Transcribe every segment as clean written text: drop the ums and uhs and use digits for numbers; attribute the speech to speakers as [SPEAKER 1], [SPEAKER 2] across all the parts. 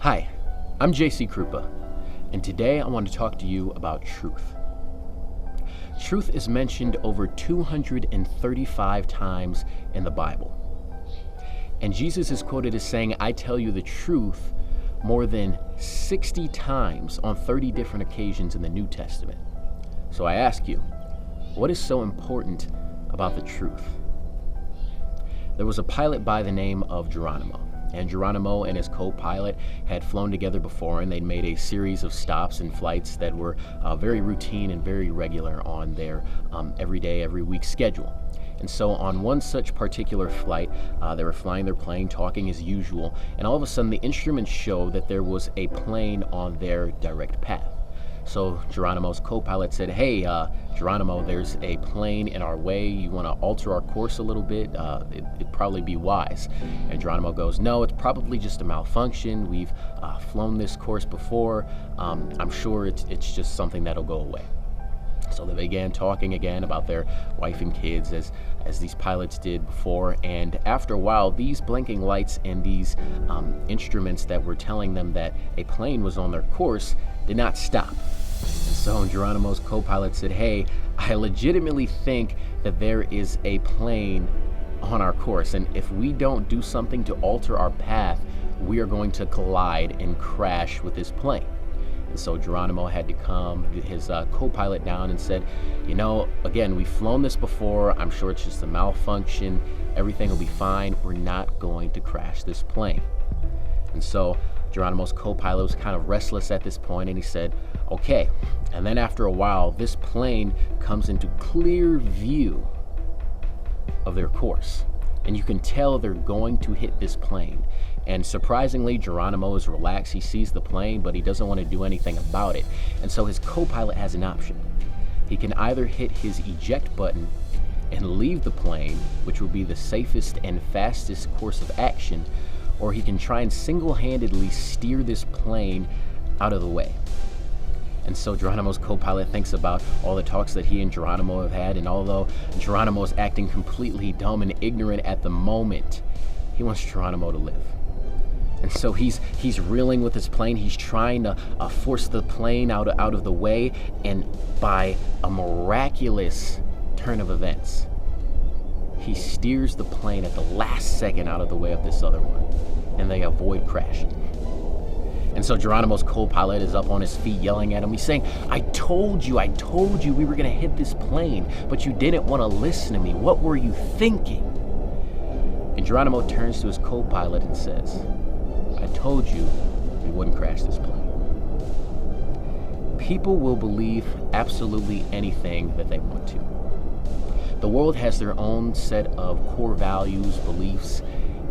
[SPEAKER 1] Hi, I'm Kroupa, and today I want to talk to you about truth. Truth is mentioned over 235 times in the Bible. And Jesus is quoted as saying, "I tell you the truth," more than 60 times on 30 different occasions in the New Testament. So I ask you, what is so important about the truth? There was a pilot by the name of Geronimo. And Geronimo and his co-pilot had flown together before, and they'd made a series of stops and flights that were very routine and very regular on their every day, every week schedule. And so on one such particular flight, they were flying their plane, talking as usual, and all of a sudden the instruments showed that there was a plane on their direct path. So Geronimo's co-pilot said, "Hey, Geronimo, there's a plane in our way. You want to alter our course a little bit? It'd probably be wise." And Geronimo goes, "No, it's probably just a malfunction. We've flown this course before. I'm sure it's just something that'll go away." So they began talking again about their wife and kids as these pilots did before. And after a while, these blinking lights and these instruments that were telling them that a plane was on their course did not stop. So Geronimo's co-pilot said, "Hey, I legitimately think that there is a plane on our course, and if we don't do something to alter our path, we are going to collide and crash with this plane." And so Geronimo had to calm his co-pilot down and said, "Again, we've flown this before. I'm sure it's just a malfunction. Everything will be fine. We're not going to crash this plane." And so Geronimo's co-pilot was kind of restless at this point, and he said, "Okay." And then after a while, this plane comes into clear view of their course, and you can tell they're going to hit this plane. And surprisingly, Geronimo is relaxed. He sees the plane, but he doesn't want to do anything about it. And so his co-pilot has an option. He can either hit his eject button and leave the plane, which will be the safest and fastest course of action, or he can try and single-handedly steer this plane out of the way. And so Geronimo's co-pilot thinks about all the talks that he and Geronimo have had, and although Geronimo is acting completely dumb and ignorant at the moment, he wants Geronimo to live. And so he's reeling with his plane. He's trying to force the plane out of the way, and by a miraculous turn of events, he steers the plane at the last second out of the way of this other one, and they avoid crashing. And so Geronimo's co-pilot is up on his feet yelling at him. He's saying, I told you we were going to hit this plane, but you didn't want to listen to me. What were you thinking?" And Geronimo turns to his co-pilot and says, "I told you we wouldn't crash this plane." People will believe absolutely anything that they want to. The world has their own set of core values, beliefs,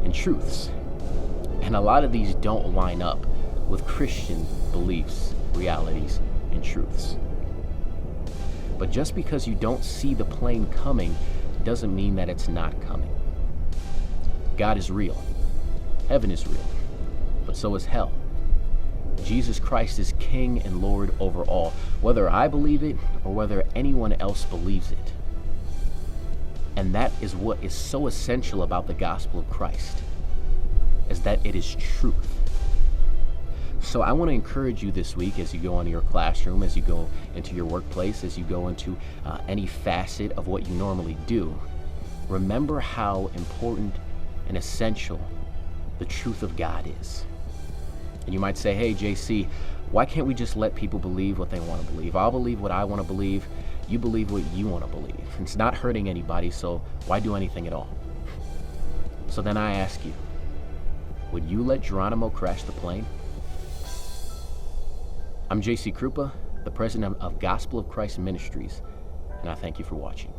[SPEAKER 1] and truths. And a lot of these don't line up with Christian beliefs, realities, and truths. But just because you don't see the plane coming doesn't mean that it's not coming. God is real. Heaven is real. But so is hell. Jesus Christ is King and Lord over all, whether I believe it or whether anyone else believes it. And that is what is so essential about the gospel of Christ, is that it is truth. So I want to encourage you this week as you go into your classroom, as you go into your workplace, as you go into any facet of what you normally do, remember how important and essential the truth of God is. And you might say, "Hey, JC, why can't we just let people believe what they want to believe? I'll believe what I want to believe. You believe what you want to believe. It's not hurting anybody, so why do anything at all?" So then I ask you, would you let Geronimo crash the plane? I'm Kroupa, the president of Gospel of Christ Ministries, and I thank you for watching.